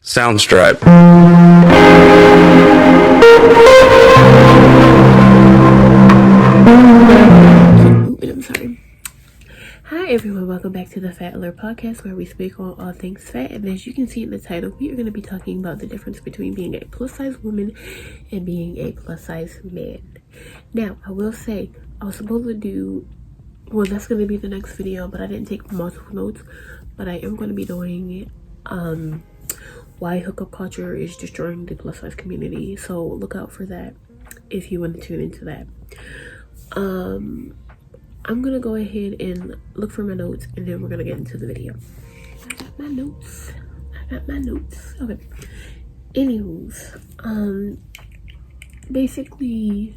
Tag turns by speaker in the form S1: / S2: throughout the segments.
S1: Soundstripe.
S2: I'm sorry. Hi everyone, welcome back to the Fat Alert Podcast, where we speak on all things fat. And as you can see in the title, we are going to be talking about the difference between being a plus size woman and being a plus size man. Now, I will say, I was supposed to do, well, that's going to be the next video, but I didn't take multiple notes, but I am going to be doing it. Why hookup culture is destroying the plus size community. So look out for that if you want to tune into that. I'm gonna go ahead and look for my notes, and then we're gonna get into the video. I got my notes. Okay. Anywho's, basically,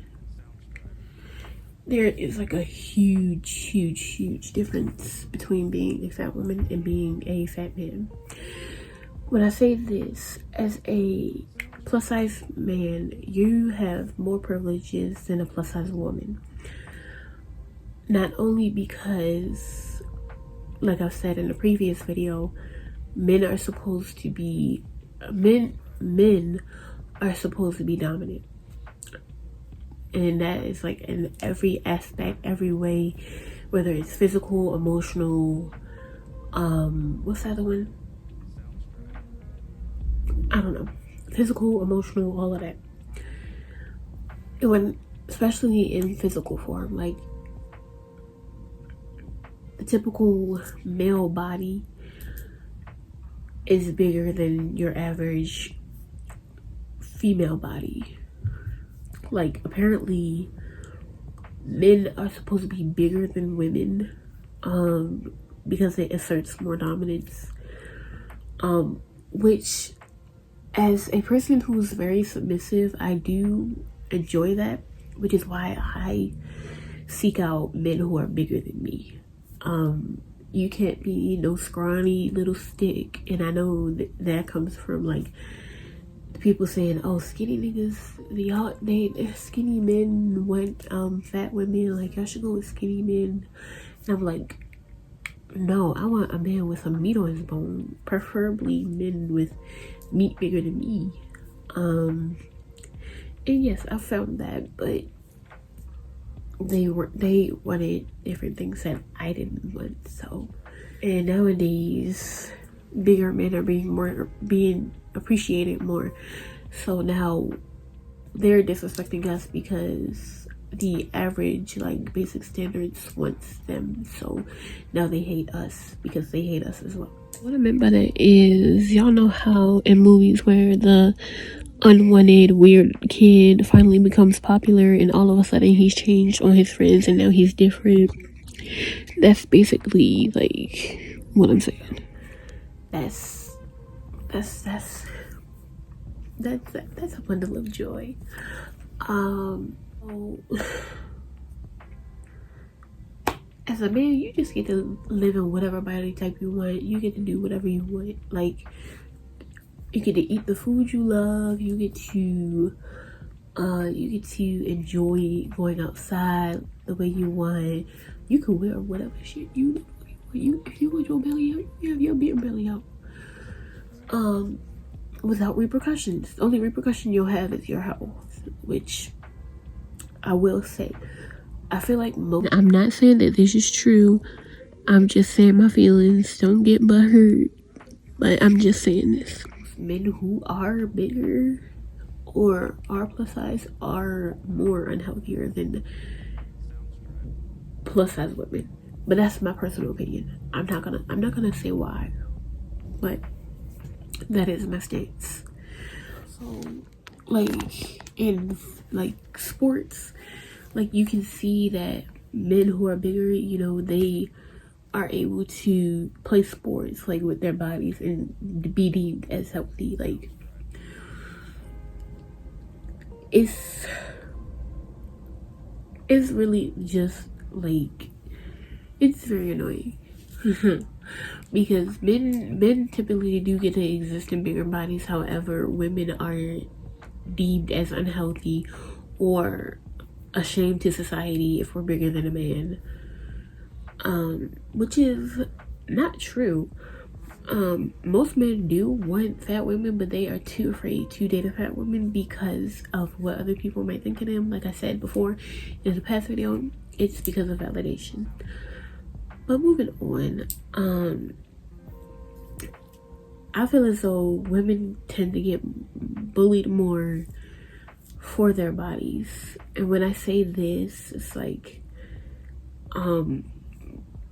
S2: there is like a huge difference between being a fat woman and being a fat man. When I say this, as a plus size man, you have more privileges than a plus size woman. Not only because, like I've said in the previous video, men are supposed to be dominant, and that is like in every aspect, every way, whether it's physical, emotional, what's the other one? I don't know. Physical, emotional, all of that. Especially in physical form, like the typical male body is bigger than your average female body. Like, apparently men are supposed to be bigger than women, because it asserts more dominance, which, as a person who's very submissive, I do enjoy that, which is why I seek out men who are bigger than me. You can't be no scrawny little stick, and I know that comes from like people saying, "Oh, skinny niggas, they skinny men want fat women. Like, y'all should go with skinny men." And I'm like, no, I want a man with some meat on his bone, preferably men with meat bigger than me. And yes, I found that, but they wanted different things that I didn't want. So, and nowadays bigger men are being appreciated more. So now they're disrespecting us because the average, like, basic standards wants them. So now they hate us because they hate us as well. What I meant by that is, y'all know how in movies where the unwanted weird kid finally becomes popular and all of a sudden he's changed on his friends and now he's different. That's basically like what I'm saying. That's a bundle of joy. As a man, you just get to live in whatever body type you want. You get to do whatever you want. Like, you get to eat the food you love. You get to enjoy going outside the way you want. You can wear whatever shit you if you want your belly out, you have your beer belly out. Without repercussions. The only repercussion you'll have is your health, which I will say, I feel like I'm not saying that this is true. I'm just saying my feelings. Don't get butthurt. But I'm just saying this. Men who are bigger or are plus size are more unhealthier than plus size women. But that's my personal opinion. I'm not gonna say why, but that is my stance. So, like, in like sports, like, you can see that men who are bigger, you know, they are able to play sports like with their bodies and be deemed as healthy. Like, it's really just like, it's very annoying. Because men typically do get to exist in bigger bodies. However, women are deemed as unhealthy or a shame to society if we're bigger than a man, which is not true. Most men do want fat women, but they are too afraid to date a fat woman because of what other people might think of them. Like I said before in the past video, it's because of validation. But moving on, I feel as though women tend to get bullied more for their bodies. And when I say this, it's like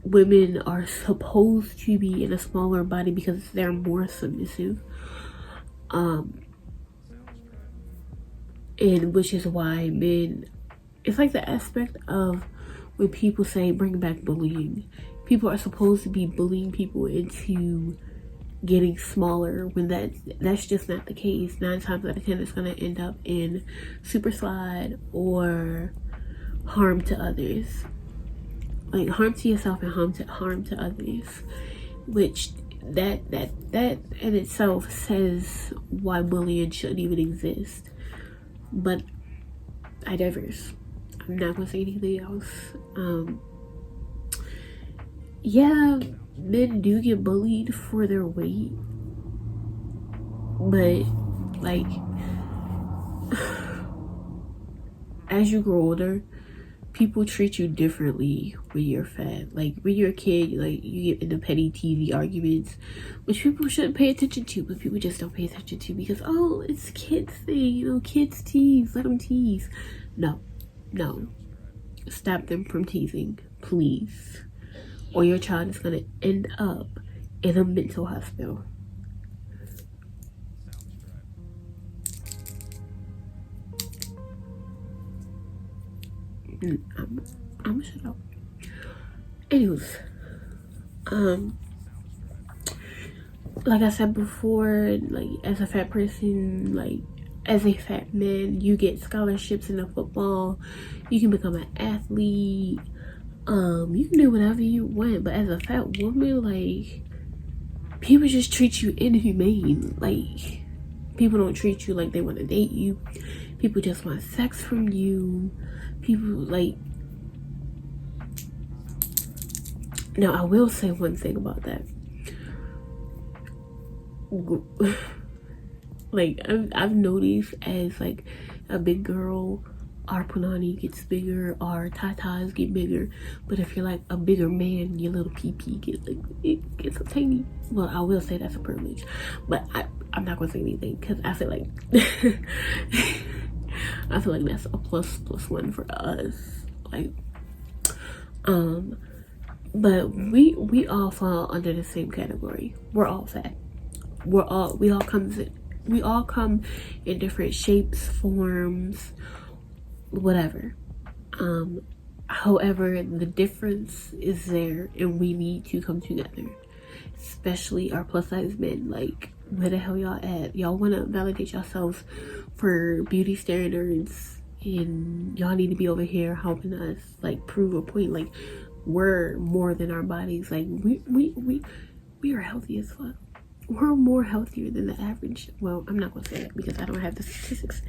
S2: women are supposed to be in a smaller body because they're more submissive. And which is why men, it's like the aspect of when people say bring back bullying. People are supposed to be bullying people into getting smaller when that's just not the case. 9 times out of 10 it's going to end up in super slide or harm to others, like harm to yourself and harm to others, which that in itself says why bullying shouldn't even exist. But I diverse. I'm not gonna say anything else. Yeah, men do get bullied for their weight, but like as you grow older, people treat you differently when you're fat. Like when you're a kid, like you get into petty TV arguments, which people shouldn't pay attention to, but people just don't pay attention to because, oh, it's kids thing, you know, kids tease, let them tease. No, stop them from teasing, please, or your child is gonna end up in a mental hospital. I'm gonna shut up. Anyways, like I said before, like as a fat person, like as a fat man, you get scholarships in the football, you can become an athlete, you can do whatever you want. But as a fat woman, like people just treat you inhumane. Like people don't treat you like they want to date you. People just want sex from you. People like, now I will say one thing about that. Like I've noticed as like a big girl, our punani gets bigger, our tatas get bigger. But if you're like a bigger man, your little pee get like, it gets so tiny. Well, I will say that's a privilege, but I'm not gonna say anything because I feel like I feel like that's a plus one for us. Like, but we all fall under the same category. We're all fat. We all come in different shapes, forms, whatever. However, the difference is there, and we need to come together. Especially our plus size men. Like, where the hell y'all at? Y'all want to validate yourselves for beauty standards, and y'all need to be over here helping us like prove a point. Like, we're more than our bodies. Like we are healthy as fuck. We're more healthier than the average. Well, I'm not gonna say that because I don't have the statistics.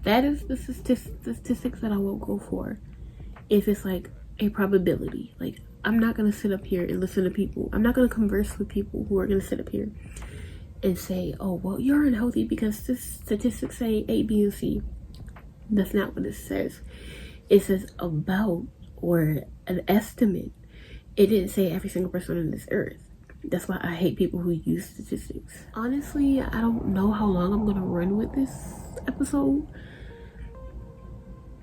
S2: That is the statistics that I won't go for. If it's like a probability, like I'm not gonna sit up here and listen to people. I'm not gonna converse with people who are gonna sit up here and say, oh, well, you're unhealthy because this statistics say A, B, and C. That's not what it says. It says about, or an estimate. It didn't say every single person on this earth. That's why I hate people who use statistics. Honestly, I don't know how long I'm gonna run with this episode.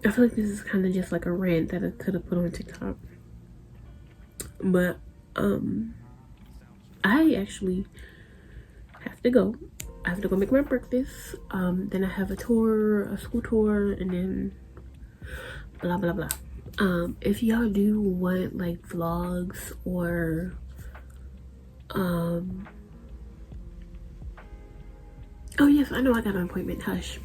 S2: I feel like this is kind of just like a rant that I could have put on TikTok. But I actually have to go. I have to go make my breakfast. Then I have a school tour, and then blah blah blah. If y'all do want like vlogs or oh yes, I know I got an appointment, hush.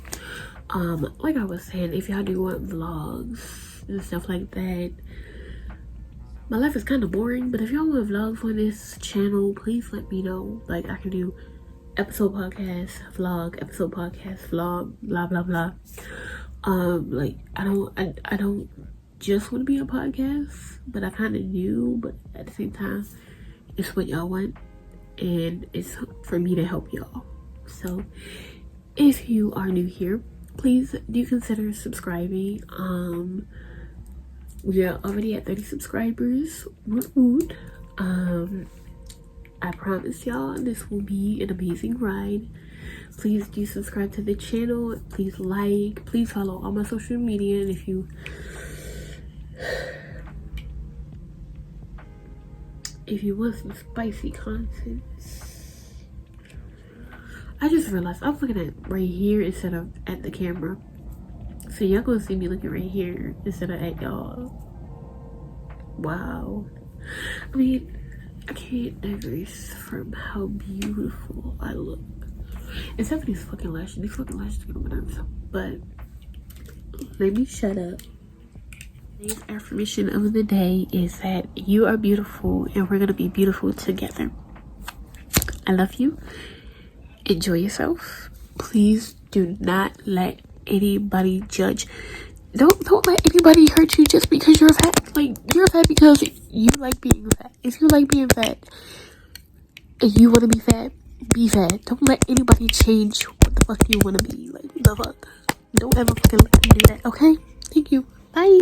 S2: Like I was saying, if y'all do want vlogs and stuff like that, my life is kind of boring, but if y'all want vlogs on this channel, please let me know. Like I can do episode podcast vlog, episode podcast vlog, blah blah blah. Like I don't just want to be a podcast, but I kind of do. But at the same time, it's what y'all want, and it's for me to help y'all. So if you are new here, please do consider subscribing. We are already at 30 subscribers. Woot. I promise y'all this will be an amazing ride. Please do subscribe to the channel. Please like. Please follow all my social media. And if you want some spicy content, I just realized I was looking at right here instead of at the camera. So y'all gonna see me looking right here instead of at y'all. Wow. I mean, I can't digress from how beautiful I look. Except for these fucking lashes. These fucking lashes get on my nerves. But let me shut up. Today's affirmation of the day is that you are beautiful and we're gonna be beautiful together. I love you. Enjoy yourself. Please do not let anybody judge. Don't let anybody hurt you just because you're fat. Like, you're fat because you like being fat. If you like being fat and you want to be fat, be fat. Don't let anybody change what the fuck you want to be. Like, the fuck. Don't ever fucking let them do that, okay? Thank you. Bye.